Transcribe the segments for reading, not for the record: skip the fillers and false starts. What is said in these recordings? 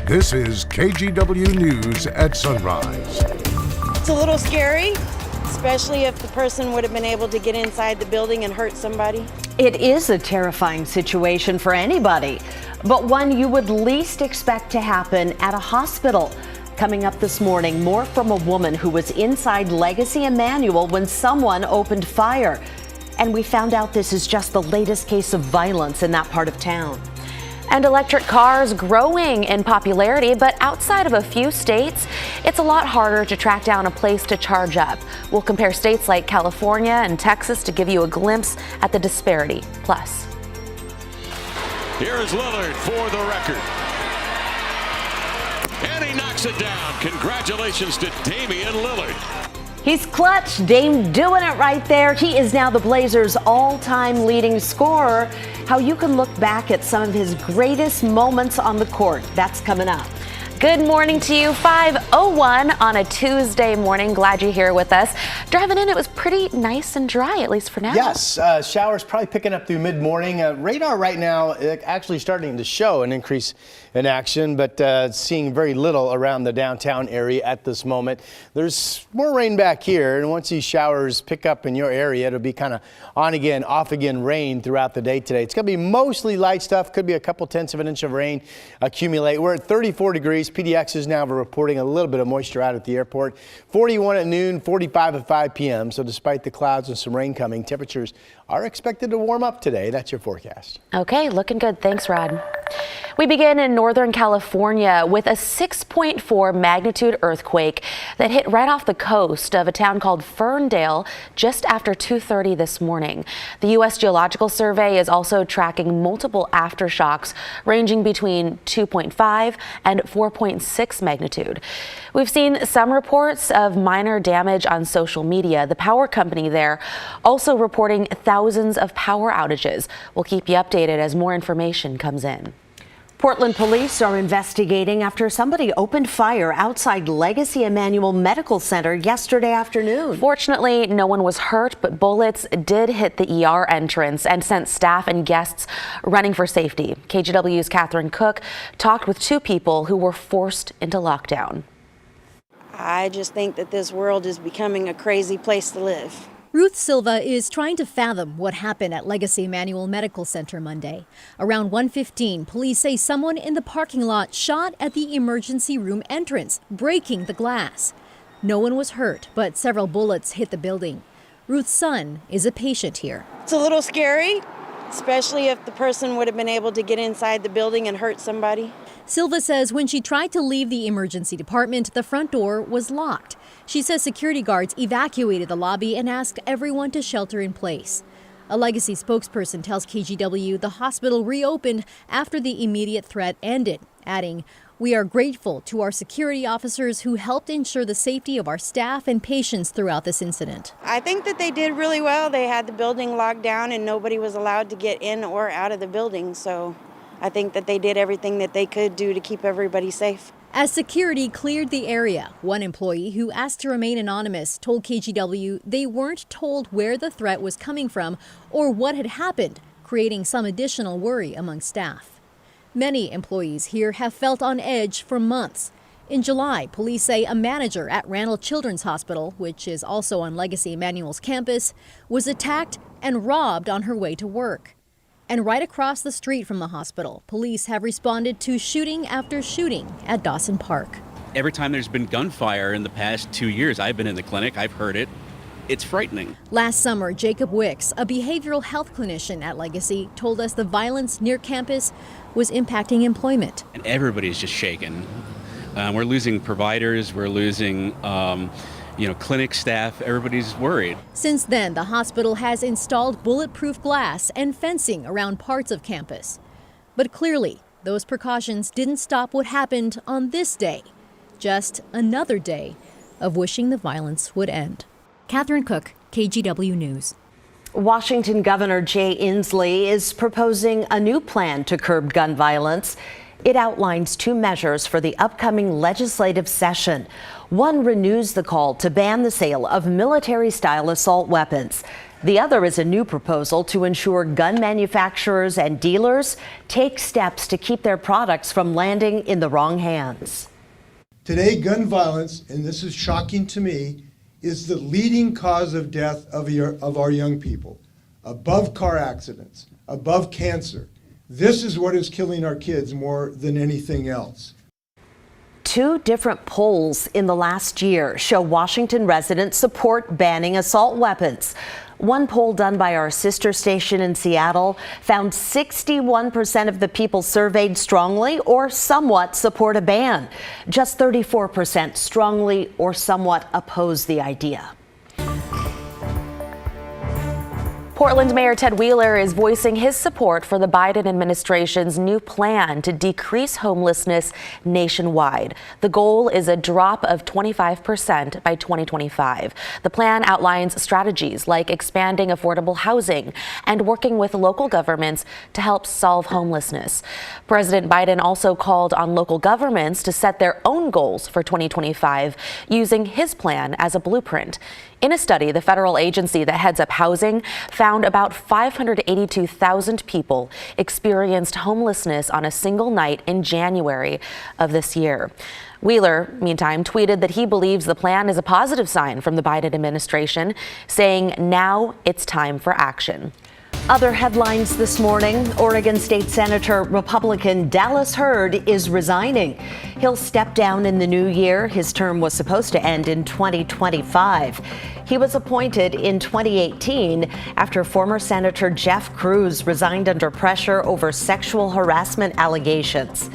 This is KGW News at Sunrise. It's a little scary, especially if the person would have been able to get inside the building and hurt somebody. It is a terrifying situation for anybody, but one you would least expect to happen at a hospital. Coming up this morning, more from a woman who was inside Legacy Emmanuel when someone opened fire. And we found out this is just the latest case of violence in that part of town. And electric cars growing in popularity, but outside of a few states, it's a lot harder to track down a place to charge up. We'll compare states like California and Texas to give you a glimpse at the disparity. Plus, here is Lillard for the record. And he knocks it down. Congratulations to Damian Lillard. He's clutch. Dame doing it right there. He is now the Blazers' all-time leading scorer. How you can look back at some of his greatest moments on the court. That's coming up. good morning to you. 5:01 on a Tuesday morning. Glad you're here with us. Driving in, it was pretty nice and dry, at least for now. Yes, showers probably picking up through mid-morning. Radar right now actually starting to show an increase in action, but seeing very little around the downtown area at this moment. There's more rain back here, and once these showers pick up in your area, it'll be kind of on again, off again rain throughout the day today. It's going to be mostly light stuff. Could be a couple tenths of an inch of rain accumulate. We're at 34 degrees. PDX is now reporting a little bit of moisture out at the airport. 41 at noon, 45 at 5 p.m. So despite the clouds and some rain coming, temperatures are expected to warm up today. That's your forecast. Okay, looking good. Thanks, Rod. We begin in Northern California with a 6.4 magnitude earthquake that hit right off the coast of a town called Ferndale just after 2:30 this morning. The U.S. Geological Survey is also tracking multiple aftershocks ranging between 2.5 and 4.6 magnitude. We've seen some reports of minor damage on social media. The power company there also reporting thousands of power outages. We'll keep you updated as more information comes in. Portland police are investigating after somebody opened fire outside Legacy Emmanuel Medical Center yesterday afternoon. Fortunately, no one was hurt, but bullets did hit the ER entrance and sent staff and guests running for safety. KGW's Catherine Cook talked with two people who were forced into lockdown. I just think that this world is becoming a crazy place to live. Ruth Silva is trying to fathom what happened at Legacy Emmanuel Medical Center Monday. Around 1:15, police say someone in the parking lot shot at the emergency room entrance, breaking the glass. No one was hurt, but several bullets hit the building. Ruth's son is a patient here. It's a little scary, especially if the person would have been able to get inside the building and hurt somebody. Silva says when she tried to leave the emergency department, the front door was locked. She says security guards evacuated the lobby and asked everyone to shelter in place. A Legacy spokesperson tells KGW the hospital reopened after the immediate threat ended, adding, "We are grateful to our security officers who helped ensure the safety of our staff and patients throughout this incident." I think that they did really well. They had the building locked down and nobody was allowed to get in or out of the building. So I think that they did everything that they could do to keep everybody safe. As security cleared the area, one employee who asked to remain anonymous told KGW they weren't told where the threat was coming from or what had happened, creating some additional worry among staff. Many employees here have felt on edge for months. In July, police say a manager at Randall Children's Hospital, which is also on Legacy Emmanuel's campus, was attacked and robbed on her way to work. And right across the street from the hospital, police have responded to shooting after shooting at Dawson Park. Every time there's been gunfire in the past 2 years, I've been in the clinic, I've heard it. It's frightening. Last summer, Jacob Wicks, a behavioral health clinician at Legacy, told us the violence near campus was impacting employment. And everybody's just shaken. We're losing providers, we're losing clinic staff, everybody's worried. Since then, the hospital has installed bulletproof glass and fencing around parts of campus. But clearly, those precautions didn't stop what happened on this day. Just another day of wishing the violence would end. Catherine Cook, KGW News. Washington Governor Jay Inslee is proposing a new plan to curb gun violence. It outlines two measures for the upcoming legislative session. One renews the call to ban the sale of military-style assault weapons. The other is a new proposal to ensure gun manufacturers and dealers take steps to keep their products from landing in the wrong hands. Today, gun violence, and this is shocking to me, is the leading cause of death of our young people, above car accidents, above cancer. This is what is killing our kids more than anything else. 2 different polls in the last year show Washington residents support banning assault weapons. One poll done by our sister station in Seattle found 61% of the people surveyed strongly or somewhat support a ban. Just 34% strongly or somewhat oppose the idea. Portland Mayor Ted Wheeler is voicing his support for the Biden administration's new plan to decrease homelessness nationwide. The goal is a drop of 25% by 2025. The plan outlines strategies like expanding affordable housing and working with local governments to help solve homelessness. President Biden also called on local governments to set their own goals for 2025 using his plan as a blueprint. In a study, the federal agency that heads up housing found about 582,000 people experienced homelessness on a single night in January of this year. Wheeler, meantime, tweeted that he believes the plan is a positive sign from the Biden administration, saying now it's time for action. Other headlines this morning: Oregon State Senator Republican Dallas Hurd is resigning. He'll step down in the new year. His term was supposed to end in 2025. He was appointed in 2018 after former Senator Jeff Cruz resigned under pressure over sexual harassment allegations.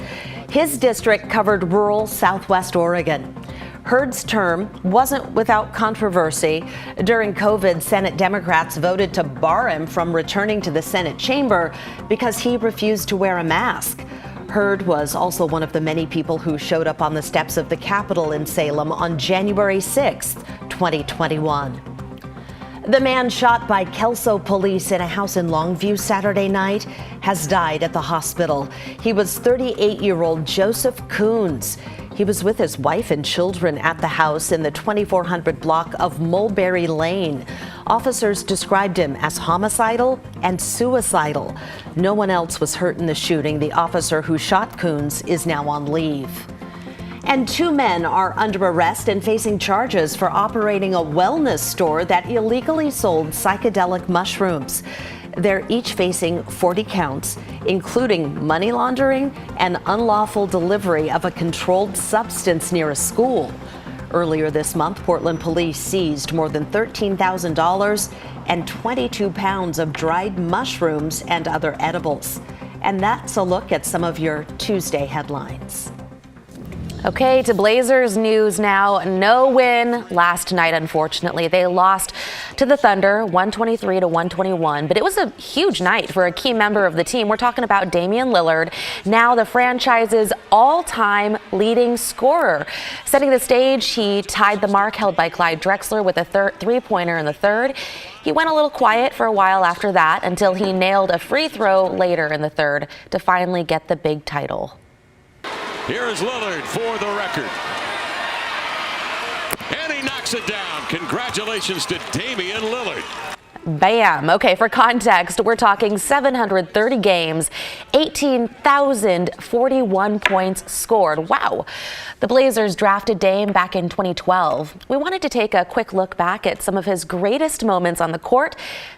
His district covered rural Southwest Oregon. Hurd's term wasn't without controversy. During COVID, Senate Democrats voted to bar him from returning to the Senate chamber because he refused to wear a mask. Hurd was also one of the many people who showed up on the steps of the Capitol in Salem on January 6th, 2021. The man shot by Kelso police in a house in Longview Saturday night has died at the hospital. He was 38-year-old Joseph Coons. He was with his wife and children at the house in the 2400 block of Mulberry Lane. Officers described him as homicidal and suicidal. No one else was hurt in the shooting. The officer who shot Coons is now on leave. And 2 men are under arrest and facing charges for operating a wellness store that illegally sold psychedelic mushrooms. They're each facing 40 counts, including money laundering and unlawful delivery of a controlled substance near a school. Earlier this month, Portland police seized more than $13,000 and 22 pounds of dried mushrooms and other edibles. And that's a look at some of your Tuesday headlines. Okay, to Blazers news now. No win last night, unfortunately. They lost to the Thunder 123-121, but it was a huge night for a key member of the team. We're talking about Damian Lillard, now the franchise's all-time leading scorer. Setting the stage, he tied the mark held by Clyde Drexler with a three-pointer in the third. He went a little quiet for a while after that until he nailed a free throw later in the third to finally get the big title. Here is Lillard for the record. And he knocks it down. Congratulations to Damian Lillard. Bam. Okay, for context, we're talking 730 games, 18,041 points scored. Wow. The Blazers drafted Dame back in 2012. We wanted to take a quick look back at some of his greatest moments on the court.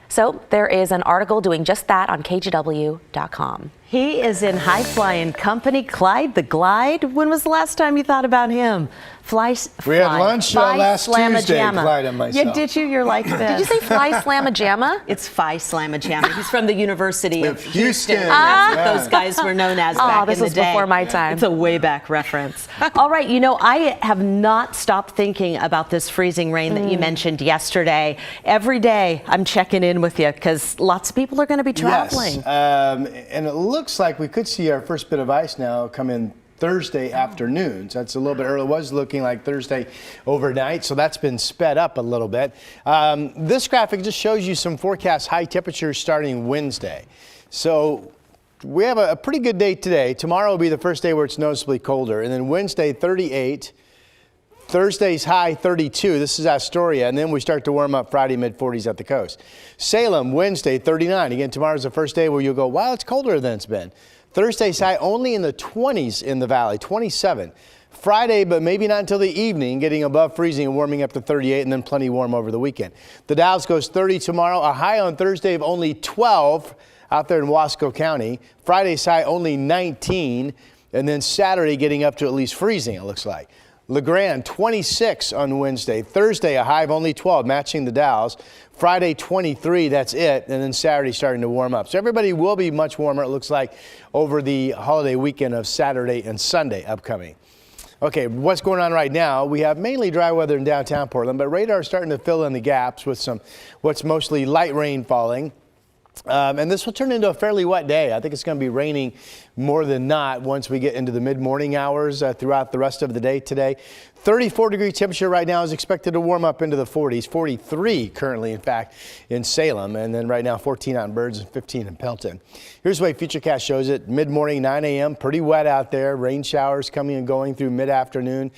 So there is an article doing just that on KGW.com. He is in high-flying company. Clyde the Glide. When was the last time you thought about him? We had lunch last Tuesday, Clyde and myself. Yeah, did you? You're like this. Did you say Fly Slamma-Jamma? It's Phi Slamma-Jamma. He's from the University of Houston. Ah. That's what those guys were known as back in the day. This was before my time. It's a way back reference. All right, you know, I have not stopped thinking about this freezing rain that you mentioned yesterday. Every day I'm checking in with you because lots of people are going to be traveling. Yes, and it looks like we could see our first bit of ice now come in Thursday afternoon. So that's a little bit early. It was looking like Thursday overnight, so that's been sped up a little bit. This graphic just shows you some forecast high temperatures starting Wednesday. So we have a pretty good day today. Tomorrow will be the first day where it's noticeably colder, and then Wednesday 38, Thursday's high 32. This is Astoria, and then we start to warm up Friday, mid-40s at the coast. Salem, Wednesday, 39. Again, tomorrow's the first day where you'll go, wow, it's colder than it's been. Thursday's high only in the 20s in the valley, 27. Friday, but maybe not until the evening, getting above freezing and warming up to 38, and then plenty warm over the weekend. The Dalles goes 30 tomorrow, a high on Thursday of only 12 out there in Wasco County. Friday's high only 19, and then Saturday getting up to at least freezing, it looks like. LeGrand, 26 on Wednesday. Thursday, a high of only 12, matching the Dalles. Friday, 23, that's it. And then Saturday starting to warm up. So everybody will be much warmer, it looks like, over the holiday weekend of Saturday and Sunday upcoming. Okay, what's going on right now? We have mainly dry weather in downtown Portland, but radar is starting to fill in the gaps with some what's mostly light rain falling. And this will turn into a fairly wet day. I think it's going to be raining more than not once we get into the mid-morning hours throughout the rest of the day today. 34-degree temperature right now is expected to warm up into the 40s. 43 currently, in fact, in Salem. And then right now 14 out in Burns and 15 in Pelton. Here's the way Futurecast shows it. Mid-morning, 9 a.m. Pretty wet out there. Rain showers coming and going through mid-afternoon.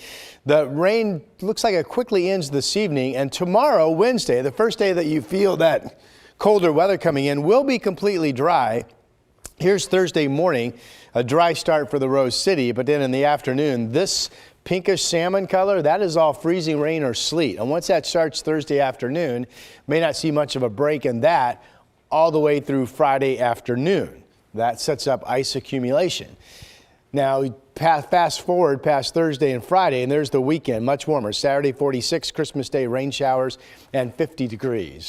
The rain looks like it quickly ends this evening. And tomorrow, Wednesday, the first day that you feel that colder weather coming in, will be completely dry. Here's Thursday morning, a dry start for the Rose City, but then in the afternoon, this pinkish salmon color, that is all freezing rain or sleet. And once that starts Thursday afternoon, may not see much of a break in that all the way through Friday afternoon. That sets up ice accumulation. Now, fast forward past Thursday and Friday, and there's the weekend, much warmer. Saturday, 46, Christmas Day, rain showers, and 50 degrees.